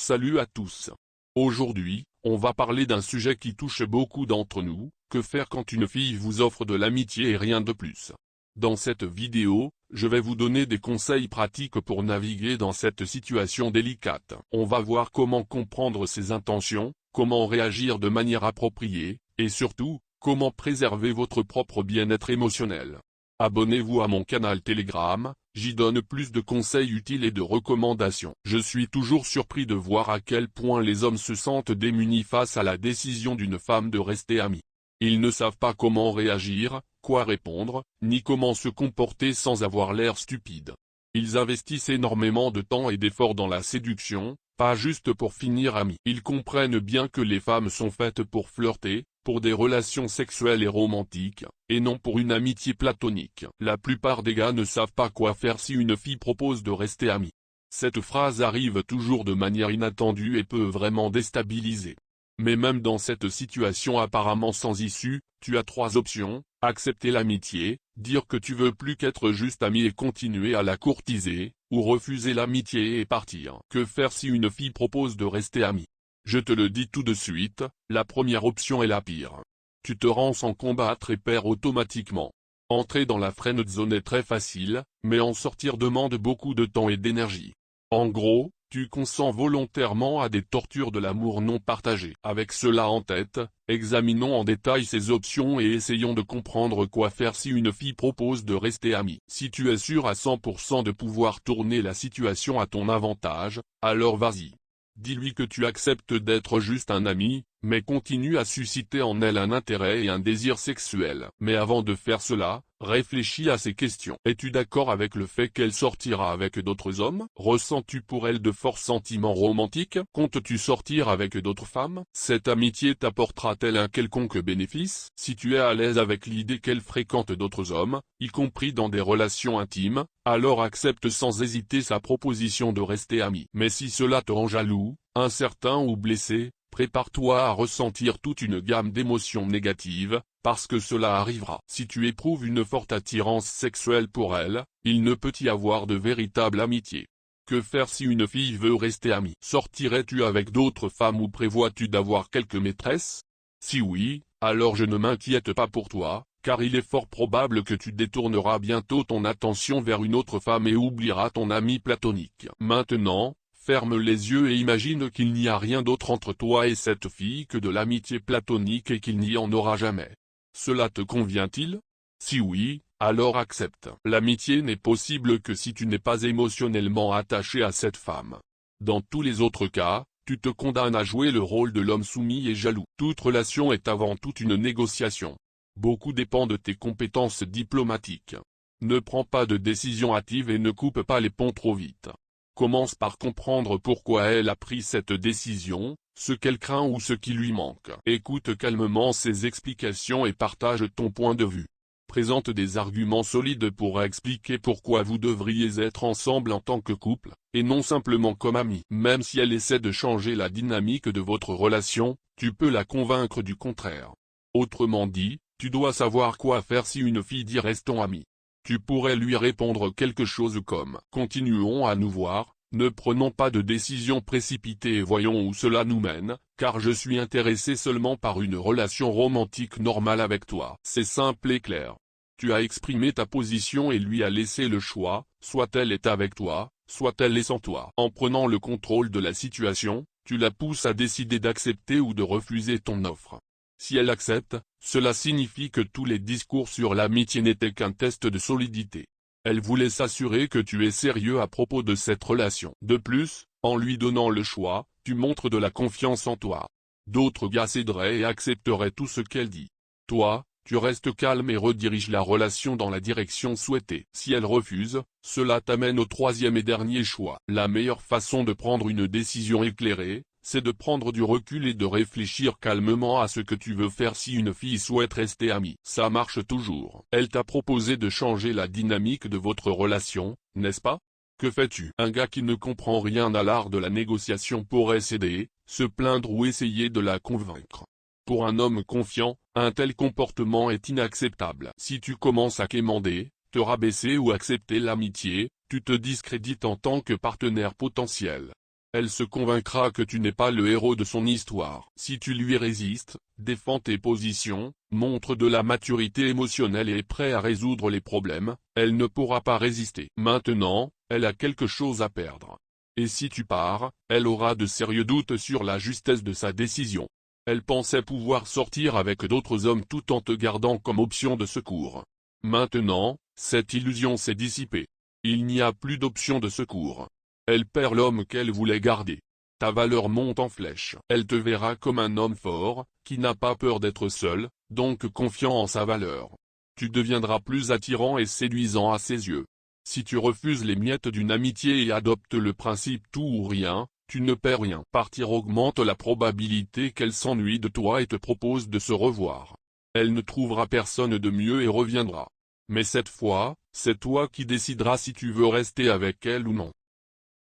Salut à tous. Aujourd'hui, on va parler d'un sujet qui touche beaucoup d'entre nous, que faire quand une fille vous offre de l'amitié et rien de plus. Dans cette vidéo, je vais vous donner des conseils pratiques pour naviguer dans cette situation délicate. On va voir comment comprendre ses intentions, comment réagir de manière appropriée, et surtout, comment préserver votre propre bien-être émotionnel. Abonnez-vous à mon canal Telegram, j'y donne plus de conseils utiles et de recommandations. Je suis toujours surpris de voir à quel point les hommes se sentent démunis face à la décision d'une femme de rester amie. Ils ne savent pas comment réagir, quoi répondre, ni comment se comporter sans avoir l'air stupide. Ils investissent énormément de temps et d'efforts dans la séduction, pas juste pour finir amis. Ils comprennent bien que les femmes sont faites pour flirter, pour des relations sexuelles et romantiques, et non pour une amitié platonique. La plupart des gars ne savent pas quoi faire si une fille propose de rester amie. Cette phrase arrive toujours de manière inattendue et peut vraiment déstabiliser. Mais même dans cette situation apparemment sans issue, tu as trois options: accepter l'amitié, dire que tu veux plus qu'être juste ami et continuer à la courtiser, ou refuser l'amitié et partir. Que faire si une fille propose de rester amie? Je te le dis tout de suite, la première option est la pire. Tu te rends sans combattre et perds automatiquement. Entrer dans la friend zone est très facile, mais en sortir demande beaucoup de temps et d'énergie. En gros, tu consens volontairement à des tortures de l'amour non partagé. Avec cela en tête, examinons en détail ces options et essayons de comprendre quoi faire si une fille propose de rester amie. Si tu es sûr à 100% de pouvoir tourner la situation à ton avantage, alors vas-y. Dis-lui que tu acceptes d'être juste un ami, mais continue à susciter en elle un intérêt et un désir sexuel. Mais avant de faire cela, réfléchis à ces questions. Es-tu d'accord avec le fait qu'elle sortira avec d'autres hommes? Ressens-tu pour elle de forts sentiments romantiques? Comptes-tu sortir avec d'autres femmes? Cette amitié t'apportera-t-elle un quelconque bénéfice? Si tu es à l'aise avec l'idée qu'elle fréquente d'autres hommes, y compris dans des relations intimes, alors accepte sans hésiter sa proposition de rester ami. Mais si cela te rend jaloux, incertain ou blessé, prépare-toi à ressentir toute une gamme d'émotions négatives, parce que cela arrivera. Si tu éprouves une forte attirance sexuelle pour elle, il ne peut y avoir de véritable amitié. Que faire si une fille veut rester amie? Sortirais-tu avec d'autres femmes ou prévois-tu d'avoir quelques maîtresses? Si oui, alors je ne m'inquiète pas pour toi, car il est fort probable que tu détourneras bientôt ton attention vers une autre femme et oublieras ton ami platonique. Maintenant, ferme les yeux et imagine qu'il n'y a rien d'autre entre toi et cette fille que de l'amitié platonique et qu'il n'y en aura jamais. Cela te convient-il? Si oui, alors accepte. L'amitié n'est possible que si tu n'es pas émotionnellement attaché à cette femme. Dans tous les autres cas, tu te condamnes à jouer le rôle de l'homme soumis et jaloux. Toute relation est avant tout une négociation. Beaucoup dépend de tes compétences diplomatiques. Ne prends pas de décision hâtive et ne coupe pas les ponts trop vite. Commence par comprendre pourquoi elle a pris cette décision, ce qu'elle craint ou ce qui lui manque. Écoute calmement ses explications et partage ton point de vue. Présente des arguments solides pour expliquer pourquoi vous devriez être ensemble en tant que couple, et non simplement comme amis. Même si elle essaie de changer la dynamique de votre relation, tu peux la convaincre du contraire. Autrement dit, tu dois savoir quoi faire si une fille dit restons amis. Tu pourrais lui répondre quelque chose comme: continuons à nous voir, ne prenons pas de décision précipitée et voyons où cela nous mène, car je suis intéressé seulement par une relation romantique normale avec toi. C'est simple et clair. Tu as exprimé ta position et lui as laissé le choix, soit elle est avec toi, soit elle est sans toi. En prenant le contrôle de la situation, tu la pousses à décider d'accepter ou de refuser ton offre. Si elle accepte, cela signifie que tous les discours sur l'amitié n'étaient qu'un test de solidité. Elle voulait s'assurer que tu es sérieux à propos de cette relation. De plus, en lui donnant le choix, tu montres de la confiance en toi. D'autres gars céderaient et accepteraient tout ce qu'elle dit. Toi, tu restes calme et rediriges la relation dans la direction souhaitée. Si elle refuse, cela t'amène au troisième et dernier choix. La meilleure façon de prendre une décision éclairée, c'est de prendre du recul et de réfléchir calmement à ce que tu veux faire si une fille souhaite rester amie. Ça marche toujours. Elle t'a proposé de changer la dynamique de votre relation, n'est-ce pas? Que fais-tu? Un gars qui ne comprend rien à l'art de la négociation pourrait céder, se plaindre ou essayer de la convaincre. Pour un homme confiant, un tel comportement est inacceptable. Si tu commences à quémander, te rabaisser ou accepter l'amitié, tu te discrédites en tant que partenaire potentiel. Elle se convaincra que tu n'es pas le héros de son histoire. Si tu lui résistes, défends tes positions, montre de la maturité émotionnelle et est prêt à résoudre les problèmes, elle ne pourra pas résister. Maintenant, elle a quelque chose à perdre. Et si tu pars, elle aura de sérieux doutes sur la justesse de sa décision. Elle pensait pouvoir sortir avec d'autres hommes tout en te gardant comme option de secours. Maintenant, cette illusion s'est dissipée. Il n'y a plus d'option de secours. Elle perd l'homme qu'elle voulait garder. Ta valeur monte en flèche. Elle te verra comme un homme fort, qui n'a pas peur d'être seul, donc confiant en sa valeur. Tu deviendras plus attirant et séduisant à ses yeux. Si tu refuses les miettes d'une amitié et adoptes le principe tout ou rien, tu ne perds rien. Partir augmente la probabilité qu'elle s'ennuie de toi et te propose de se revoir. Elle ne trouvera personne de mieux et reviendra. Mais cette fois, c'est toi qui décideras si tu veux rester avec elle ou non.